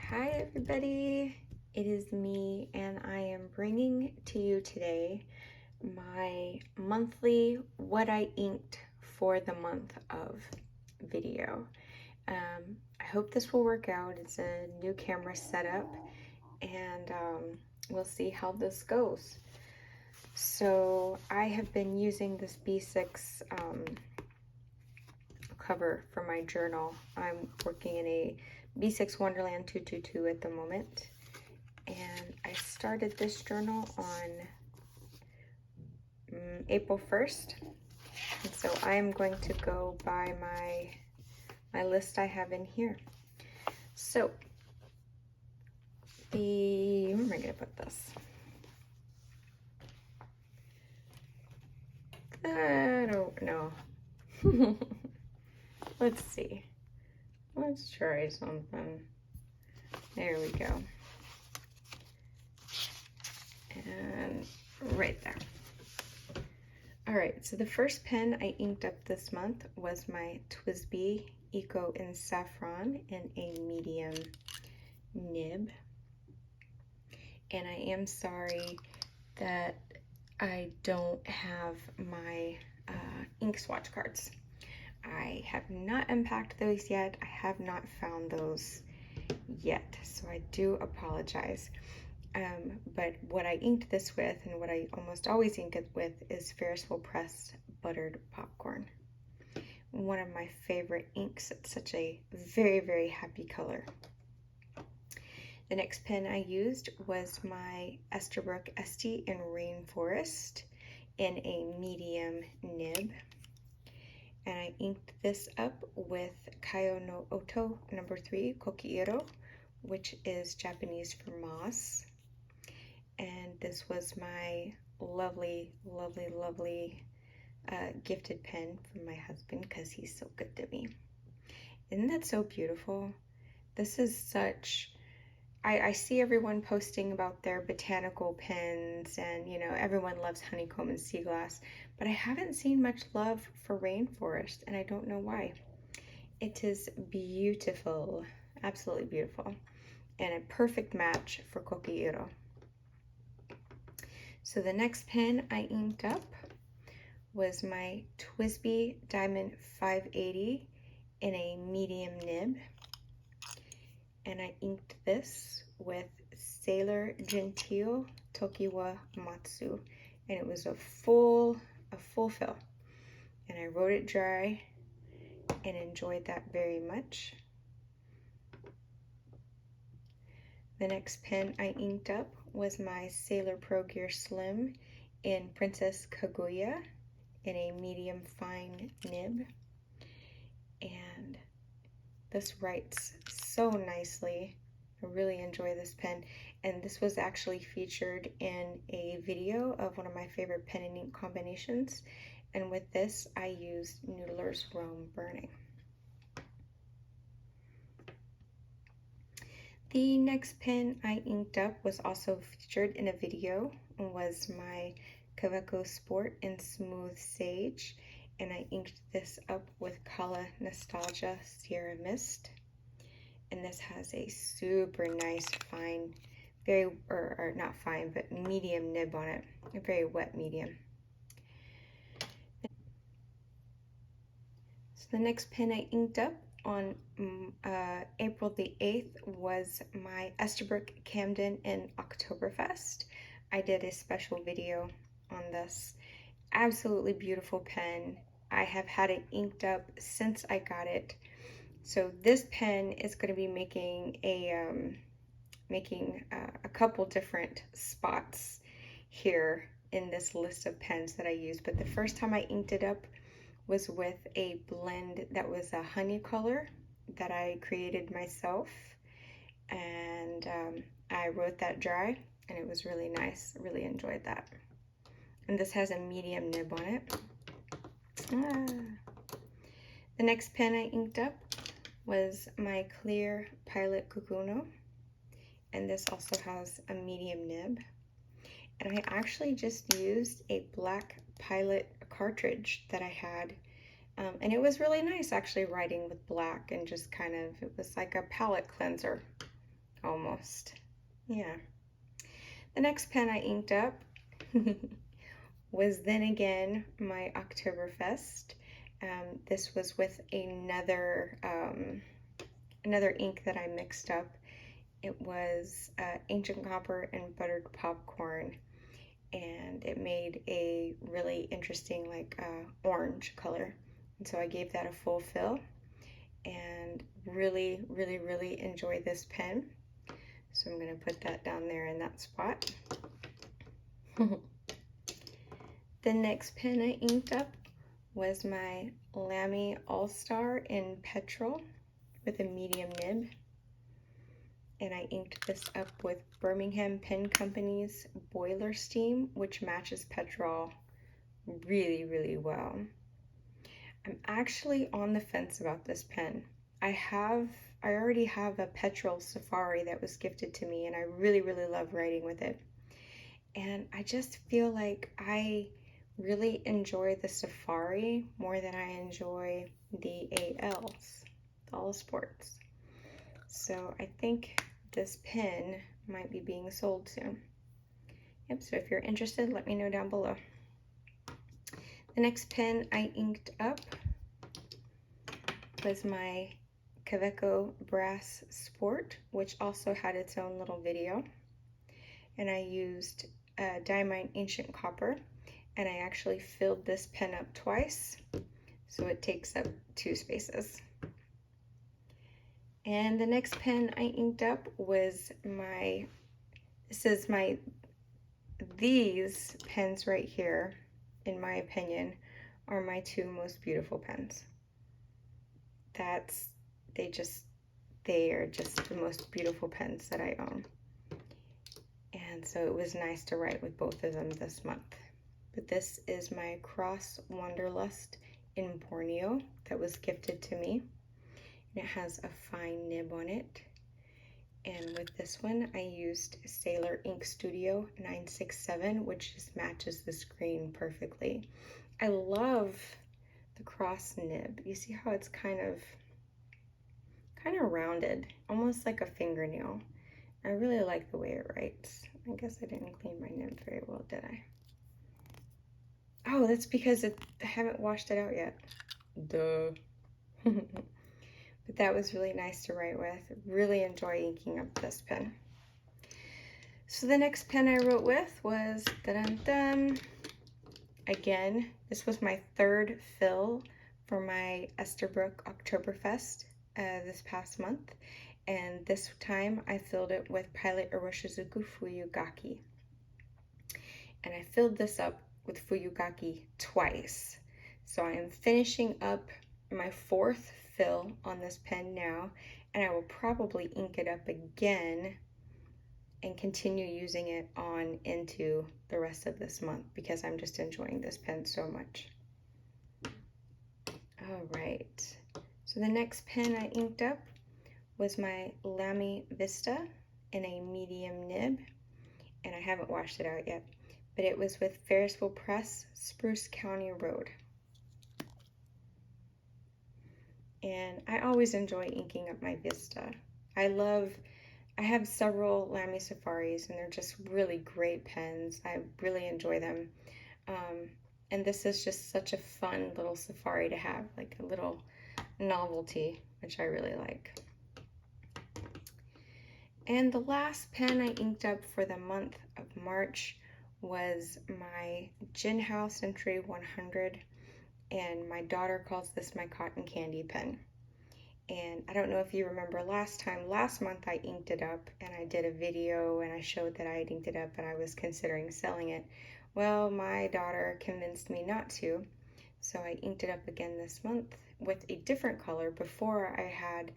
Hi everybody, it is me and I am bringing to you today my monthly what I inked for the month of video. I hope this will work out. It's a new camera setup and we'll see how this goes. So I have been using this B6 cover for my journal. I'm working in a B6 Wonderland 222 at the moment, and I started this journal on April 1st, and so I am going to go by my list I have in here. So where am I going to put this? I don't know. Let's see. Let's try something. There we go. And right there. All right, so the first pen I inked up this month was my Twisbee Eco in Saffron in a medium nib. And I am sorry that I don't have my ink swatch cards. I have not unpacked those yet. I have not found those yet, so I do apologize. But what I inked this with, and what I almost always ink it with, is Ferris wheel pressed buttered popcorn. One of my favorite inks. It's such a very, very happy color. The next pen I used was my Esterbrook Esty in Rainforest in a medium nib. And I inked this up with Kayo no Oto number 3 Kokiiro, which is Japanese for moss. And this was my lovely, lovely, lovely gifted pen from my husband because he's so good to me. Isn't that so beautiful? This is such... I see everyone posting about their botanical pens, and you know, everyone loves honeycomb and sea glass, but I haven't seen much love for Rainforest, and I don't know why. It is beautiful, absolutely beautiful, and a perfect match for Kokiiro. So the next pen I inked up was my Twisbee Diamond 580 in a medium nib. And I inked this with Sailor Gentile Tokiwa Matsu, and it was a full fill. And I wrote it dry and enjoyed that very much. The next pen I inked up was my Sailor Pro Gear Slim in Princess Kaguya in a medium fine nib. And this writes so nicely. I really enjoy this pen, and this was actually featured in a video of one of my favorite pen and ink combinations, and with this I used Noodler's Rome Burning. The next pen I inked up was also featured in a video and was my Caveco Sport in Smooth Sage, and I inked this up with Kala Nostalgia Sierra Mist. And this has a super nice fine, or not fine, but medium nib on it, a very wet medium. So the next pen I inked up on April the 8th was my Esterbrook Camden in Oktoberfest. I did a special video on this. Absolutely beautiful pen. I have had it inked up since I got it. So this pen is going to be making a couple different spots here in this list of pens that I use. But the first time I inked it up was with a blend that was a honey color that I created myself, and I wrote that dry, and it was really nice. Really enjoyed that. And this has a medium nib on it. The next pen I inked up was my clear Pilot Kukuno, and this also has a medium nib. And I actually just used a black Pilot cartridge that I had, and it was really nice actually writing with black, and just kind of, it was like a palette cleanser almost. Yeah. The next pen I inked up was then again my Oktoberfest. This was with another ink that I mixed up. It was ancient copper and buttered popcorn, and it made a really interesting like orange color. And so I gave that a full fill, and really enjoy this pen. So I'm going to put that down there in that spot. The next pen I inked up was my Lamy AllStar in Petrol with a medium nib. And I inked this up with Birmingham Pen Company's Boiler Steam, which matches Petrol really well. I'm actually on the fence about this pen. I already have a Petrol Safari that was gifted to me, and I really love writing with it. And I just feel like I really enjoy the Safari more than I enjoy the ALs, the All Sports. So I think this pen might be being sold soon. Yep, so if you're interested, let me know down below. The next pen I inked up was my Caveco Brass Sport, which also had its own little video. And I used Diamine Ancient Copper, and I actually filled this pen up twice, so it takes up 2 spaces. And the next pen I inked up was these pens right here, in my opinion, are my 2 most beautiful pens. They are just the most beautiful pens that I own. And so it was nice to write with both of them this month. But this is my Cross Wanderlust in Borneo that was gifted to me. And it has a fine nib on it. And with this one, I used Sailor Ink Studio 967, which just matches the screen perfectly. I love the cross nib. You see how it's kind of rounded, almost like a fingernail. I really like the way it writes. I guess I didn't clean my nib very well, did I? Oh, that's because I haven't washed it out yet. Duh. But that was really nice to write with. Really enjoy inking up this pen. So the next pen I wrote with was, dun-dun-dun. Again, this was my 3rd fill for my Esterbrook Oktoberfest this past month. And this time I filled it with Pilot Uroshizuku Fuyugaki. And I filled this up with Fuyugaki twice. So I am finishing up my 4th fill on this pen now, and I will probably ink it up again and continue using it on into the rest of this month because I'm just enjoying this pen so much. All right, so the next pen I inked up was my Lamy Vista in a medium nib, and I haven't washed it out yet, but it was with Ferrisville Press, Spruce County Road. And I always enjoy inking up my Vista. I have several Lamy Safaris, and they're just really great pens. I really enjoy them. And this is just such a fun little Safari to have, like a little novelty, which I really like. And the last pen I inked up for the month of March was my Gin House Century 100. And my daughter calls this my cotton candy pen. And I don't know if you remember last month I inked it up and I did a video and I showed that I had inked it up and I was considering selling it. Well, my daughter convinced me not to, so I inked it up again this month with a different color. Before I had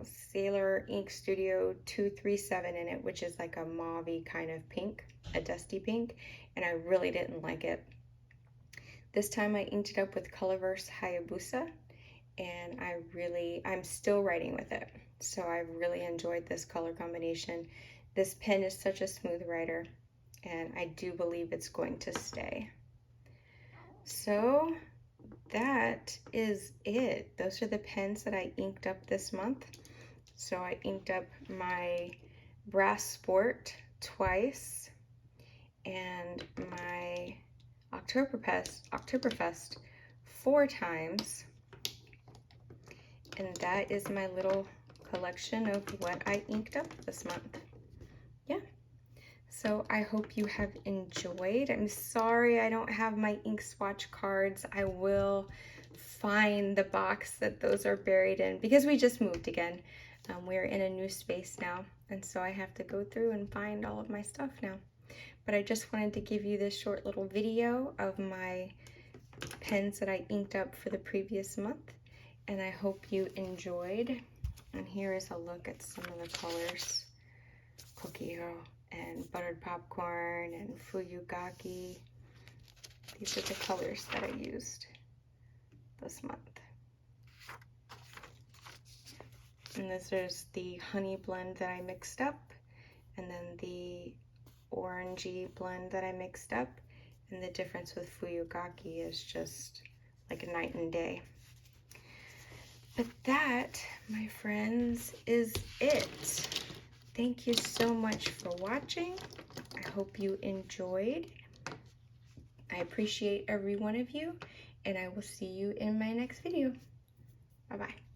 Sailor Ink Studio 237 in it, which is like a mauve-y kind of pink, a dusty pink, and I really didn't like it. This time I inked it up with Colorverse Hayabusa, and I'm still writing with it. So I really enjoyed this color combination. This pen is such a smooth writer, and I do believe it's going to stay. So that is it. Those are the pens that I inked up this month. So I inked up my Brass Sport twice and my Oktoberfest 4 times. And that is my little collection of what I inked up this month. Yeah. So I hope you have enjoyed. I'm sorry I don't have my ink swatch cards. I will find the box that those are buried in because we just moved again. We're in a new space now, and so I have to go through and find all of my stuff now. But I just wanted to give you this short little video of my pens that I inked up for the previous month, and I hope you enjoyed. And here is a look at some of the colors. Coquillo and buttered popcorn and fuyugaki. These are the colors that I used this month. And this is the honey blend that I mixed up, and then the orangey blend that I mixed up. And the difference with fuyugaki is just like a night and day. But that, my friends, is it. Thank you so much for watching. I hope you enjoyed. I appreciate every one of you, and I will see you in my next video. Bye-bye.